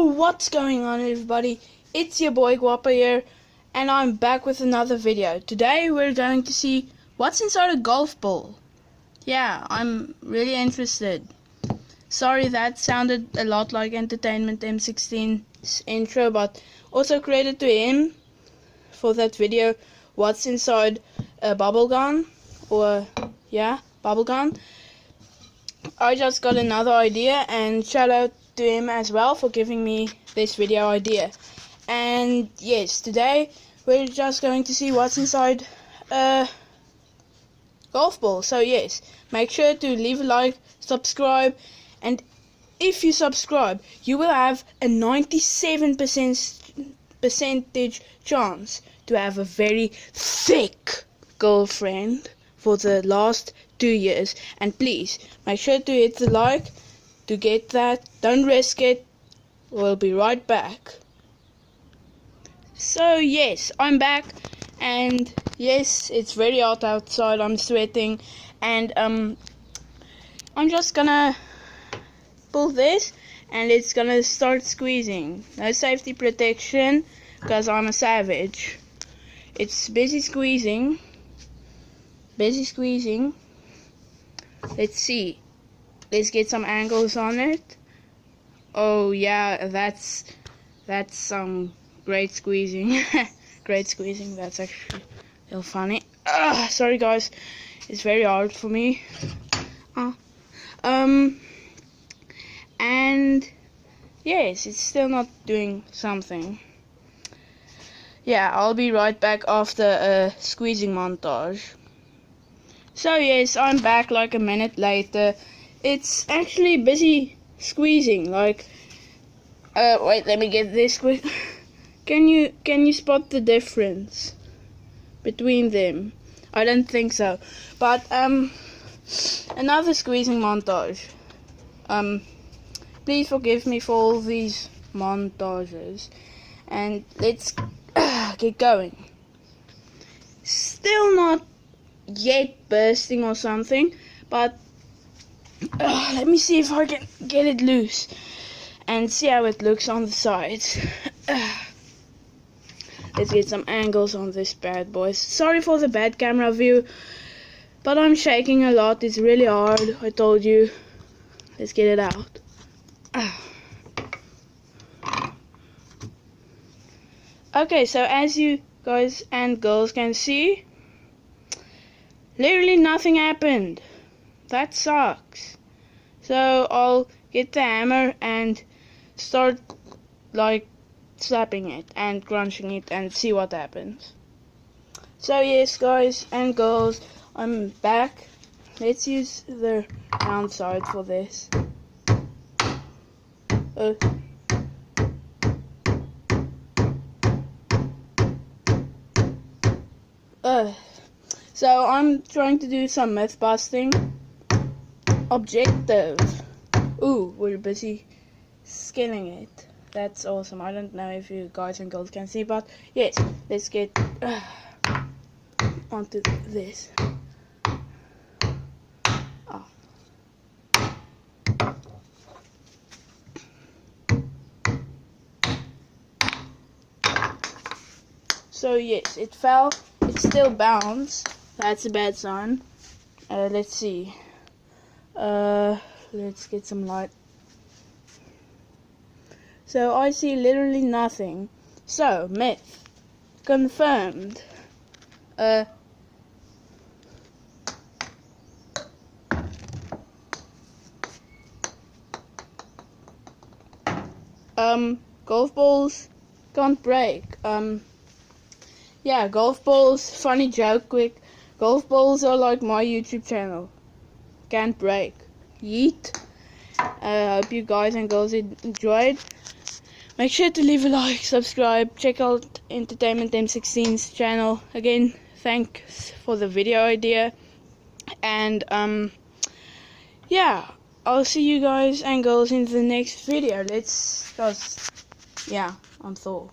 What's going on, everybody? It's your boy Guapa here, and I'm back with another video. Today we're going to see what's inside a golf ball. Yeah, I'm really interested. Sorry, that sounded a lot like Entertainment M16's intro, but also credit to him for that video, what's inside a bubble gun, or yeah, bubble gun. I just got another idea, and shout out to him as well for giving me this video idea. And yes, today we're just going to see what's inside a golf ball. So yes, make sure to leave a like, subscribe, and if you subscribe, you will have a 97% chance to have a very thick girlfriend for the last 2 years. And please make sure to hit the like to get that. Don't risk it. We'll be right back. So yes, I'm back, and yes, it's very hot outside. I'm sweating, and I'm just gonna pull this, and it's gonna start squeezing. No safety protection, because I'm a savage. It's busy squeezing. Busy squeezing. Let's see. Let's get some angles on it. Oh yeah, that's some great squeezing. Great squeezing. That's actually a little funny. Sorry guys, it's very hard for me. And yes, it's still not doing something. Yeah, I'll be right back after a squeezing montage. So yes, I'm back like a minute later. It's actually busy squeezing, like wait, let me get this quick. Can you spot the difference between them? I don't think so. But another squeezing montage. Please forgive me for all these montages, and let's get going. Still not yet bursting or something, but let me see if I can get it loose and see how it looks on the sides. Let's get some angles on this bad boy. Sorry for the bad camera view, but I'm shaking a lot. It's really hard, I told you. Let's get it out. Okay, so as you guys and girls can see, literally nothing happened. That sucks. So I'll get the hammer and start like slapping it and crunching it and see what happens. So yes, guys and girls, I'm back. Let's use the round side for this. So I'm trying to do some myth busting. Objective. Ooh, we're busy scaling it. That's awesome. I don't know if you guys and girls can see, but yes, let's get onto this. Oh. So yes, it fell. It still bounced. That's a bad sign. Let's see. Let's get some light. So I see literally nothing. So myth confirmed. Golf balls can't break. Yeah, golf balls, funny joke quick. Golf balls are like my YouTube channel. Can't break. Yeet. Hope you guys and girls enjoyed. Make sure to leave a like, subscribe, check out Entertainment M16's channel. Again, thanks for the video idea. And yeah, I'll see you guys and girls in the next video. Let's just, yeah, I'm Thor.